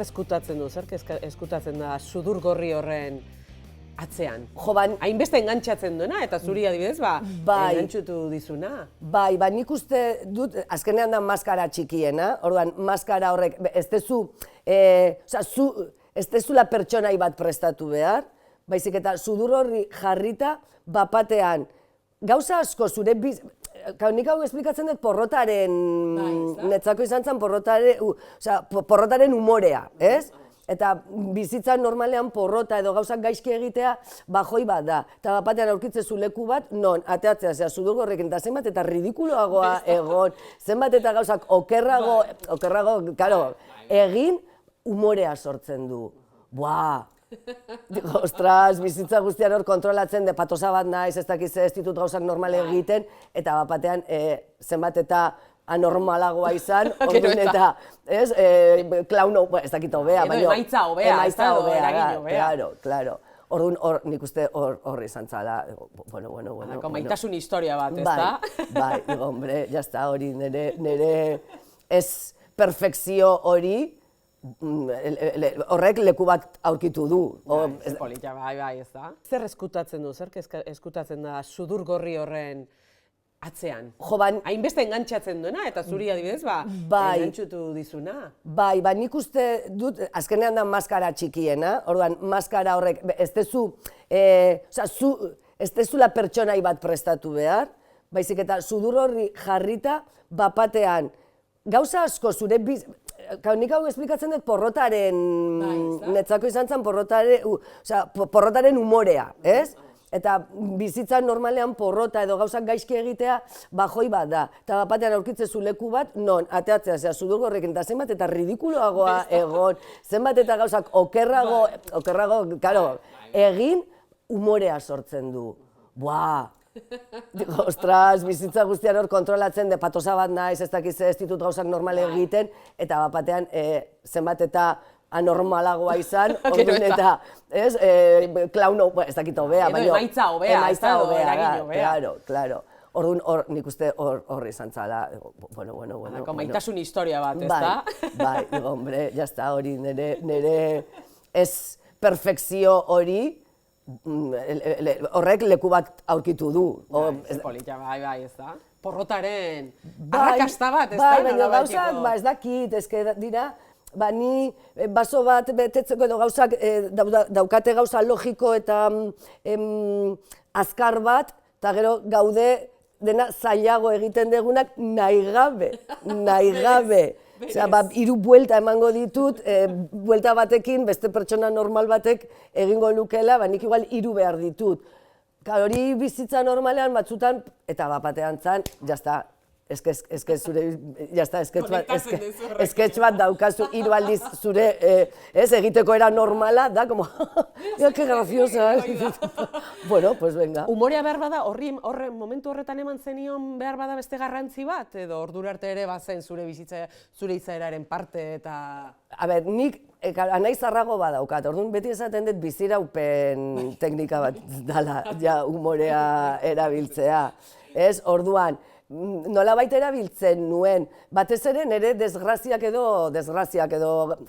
eskutatzen du, zer eskutatzen da sudur gorri horren atzean? Jo, hainbeste engantxatzen duena, eta zuri adibidez, engantxutu dizuna. Bai, nik uste dut, azkenean da maskara txikiena, orduan, maskara horrek, ez dezula pertsonai bat prestatu behar, baizik eta sudur horri jarrita, bapatean, gauza asko zure nik hau esplikatzen dut porrotaren, netzako izan zen porrotaren umorea, ez? Eta bizitzan normalean porrota edo gauzak gaizki egitea bajoi bat da. Eta bapatean aurkitzezu leku bat, non, ateatzea, sudur gorrekin, eta zenbat eta ridikuloagoa egon, zenbat eta gauzak okerrago, egin, umorea sortzen du. Buah! Ostras, bizitza guztian hor kontrolatzen, de patosa bat naiz, ez dakiz ez ditut gauzak normal egiten, eta bapatean zenbat eta anormalagoa izan, orduan eta, ez, klauno, ez dakit hobea, baina... Emaitza hobea, ez da, eragin hobea. Claro. Orduan, nik uste hor izan zala, bueno. Maitasun historia bat, ez da? Bai, digo, hombre, jazta, hori nire ez perfekzio hori, horrek leku bat aurkitu du. Polita, bai, ez da? Zer eskutatzen du, zer eskutatzen da sudur gorri horren atzean? Jo, hainbeste engantxatzen duena, eta zuri adibidez, engantxutu dizuna. Bai, nik uste dut, azkenean da maskara txikiena, orduan, maskara horrek, ez dezula pertsonai bat prestatu behar, baizik eta sudur horri jarrita, bapatean, gauza asko zure nik hau esplikatzen dut porrotaren, netzako izan zen porrotaren umorea, ez? Eta bizitzan normalean porrota edo gauzak gaizki egitea bajoi bat da. Eta bapatean aurkitzezu leku bat, non, ateatzea, sudur gorrekin, eta zenbat eta ridikuloagoa egon, zenbat eta gauzak okerrago, egin, umorea sortzen du. Buah! Ostras, bizitza guztian hor kontrolatzen, de patosa bat naiz, ez dakiz ez ditut gauzak normal egiten, eta bapatean zenbat eta anormalagoa izan, orduan eta, ez, klauno, ez dakit hobea, baina... Emaitza hobea, ez da, eragin hobea. Claro. Orduan, nik uste hor izan zala, bueno. Maitasun historia bat, ez da? Bai, digo, hombre, jazta, hori nire ez perfekzio hori, horrek leku bat aurkitu du. Polita, bai, ez da? Porrotaren arrakasta bat, ez da? Bai, baina gauzak, ez dakit, ez dira, ni baso bat betetzeko edo gauzak daukate gauza logiko eta azkar bat, eta gero gaude dena zailago egiten degunak nahi gabe. Hiru buelta emango ditut, buelta batekin beste pertsona normal batek egingo lukela, nik igual hiru behar ditut. Hori bizitza normalean batzutan, eta bapatean zan, jazta, esketx bat daukazu hiru aldiz zure egiteko era normala, da, como, que graciosa. Bueno, pues venga. Umorea behar bada, momentu horretan eman zenion behar bada beste garrantzi bat, edo ordura arte ere bazen zure bizitza, zure izaeraren parte eta... A ber, nik anaiz zarrago badaukat, orduan beti esaten dut biziraupen teknika bat dala, umorea erabiltzea. Ez, orduan, nolabait erabiltzen nuen, batez ere nire desgraziak edo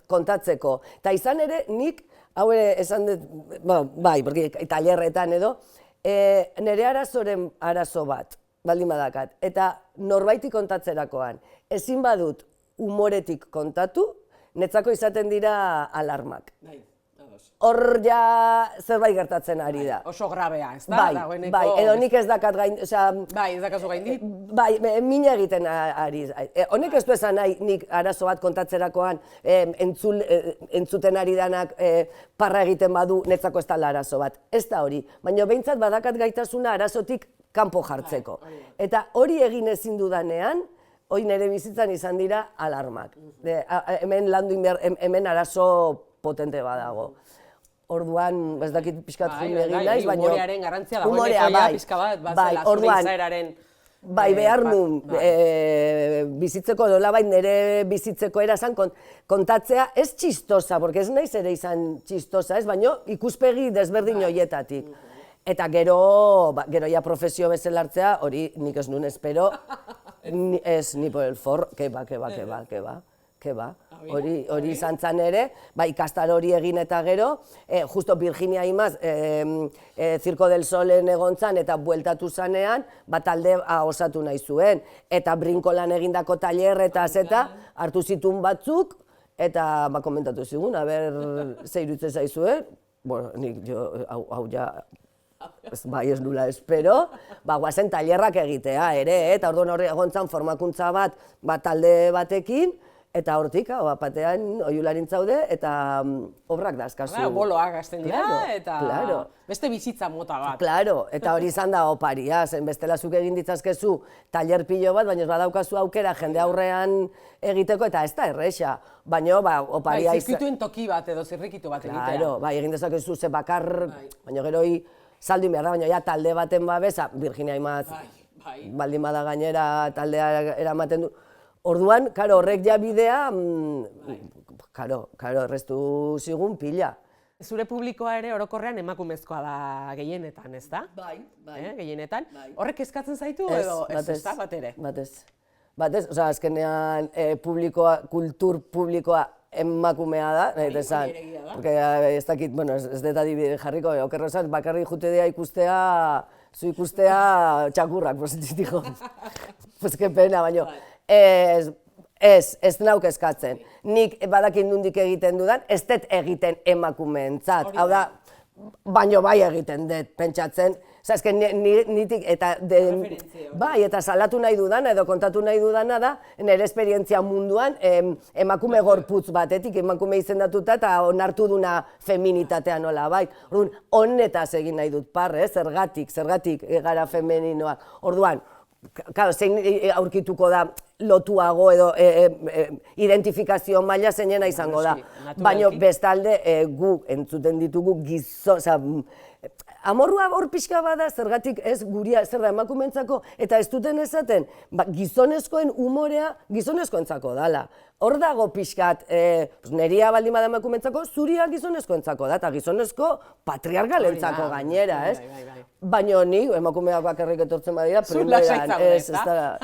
kontatzeko. Eta izan ere, nik, hau ere esan dut, bai, tailerretan edo, nire arazo bat, baldin badakat. Eta norbaiti kontatzerakoan, ezin badut umoretik kontatu, netzako izaten dira alarmak. Hor ja zerbait gertatzen ari da. Oso grabea, ez da? Bai, edo nik ez dakat gain... Bai, ez dakazu gaindit? Bai, mina egiten ari. Honek ez du esan nahi nik arazo bat kontatzerakoan entzuten ari danak parra egiten badu netzako ez dela arazo bat. Ez da hori, baina behintzat badakat gaitasuna arazotik kanpo jartzeko. Eta hori egin ezin dudanean, hori nire bizitzan izan dira alarmak. Hemen arazo potente badago. Orduan, ez dakit pixkat jun egin naiz, baina... Humorearen garrantzia dagoeneko pixka bat, bazela zure izaeraren... Bai, behar nun, bizitzeko nolabait nire bizitzeko erazan kontatzea ez txistosa, porque ez naiz ere izan txistosa, ez, baina ikuspegi desberdin horietatik. Eta gero ja profesio bezala hartzea, hori nik ez nun espero, ez ni por el forro, que ba. hori izan zan ere, ikastar hori egin eta gero, justo Virginia Imaz, Circo del Solen egon zan eta bueltatu zanean, talde osatu nahi zuen. Eta Brinkolan egindako tailer eta zeta, hartu zituen batzuk, eta komentatu zigun, ze iruditzen zaizuen, nik hau ja, ez nula espero, guazen tailerrak egitea ere, eta orduan hori egon zan formakuntza bat talde batekin, eta hortik, batean oiularin zaude, eta obrak dazkazu. Boloak hasten dira, eta beste bizitza mota bat. Claro, eta hori izan da oparia, zen bestela zuk egin ditzazkezu tailer pilo bat, baina ez badaukazu aukera jende aurrean egiteko, eta ez da erresa. Baina, oparia izan... Zirkituen toki bat edo zirrikitu bat egitea. Claro, egin dezakezu ze bakar, baina gero saldu behar da, baina talde baten babesa, Virginia Imaz, baldin bada gainera taldea eramaten du. Orduan, horrek ja bidea, errestu zigun pila. Zure publikoa ere orokorrean emakumezkoa da gehienetan, ez da? Bai. Gehienetan. Horrek eskatzen zaitu edo ez da bat ere? Batez, azkenean kultur publikoa emakumea da, nahi esan. Ez dakit, ez dut adibide jarriko, okerro esan, bakarrik jute dira ikustea, zu ikustea txakurrak, positiko. Pues que pena, baina. Ez nauk eskatzen. Nik badakin nondik egiten dudan, ez dut egiten emakumeentzat. Hau da, baino bai egiten dut, pentsatzen. Zazken, nitik eta... Bai, eta salatu nahi dudana edo kontatu nahi dudana da, nire esperientzia munduan emakume gorputz batetik, emakume izendatuta eta onartu duna feminitatea nola, bai. Honetaz egin nahi dut parre, zergatik gara femeninoa. Orduan, zein aurkituko da lotuago edo identifikazio maila zeinena izango da. Baina bestalde gu entzuten ditugu gizon, amorrua hor pixka bada, zergatik ez guria, zer da emakumentzako, eta ez duten esaten, gizonezkoen umorea gizonezkoentzako dala. Hor dago pixkat, neria baldin bada emakumentzako, zuria gizonezkoentzako da, eta gizonezko patriarkalentzako gainera, ez? Baina ni, emakumeak bakarrik etortzen badira, primeran, ez da,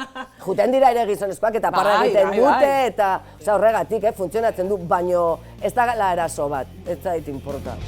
juten dira ere gizonezkoak eta parra egiten dute, eta horregatik funtzionatzen du, baina ez da gala eraso bat, ez da dit importa.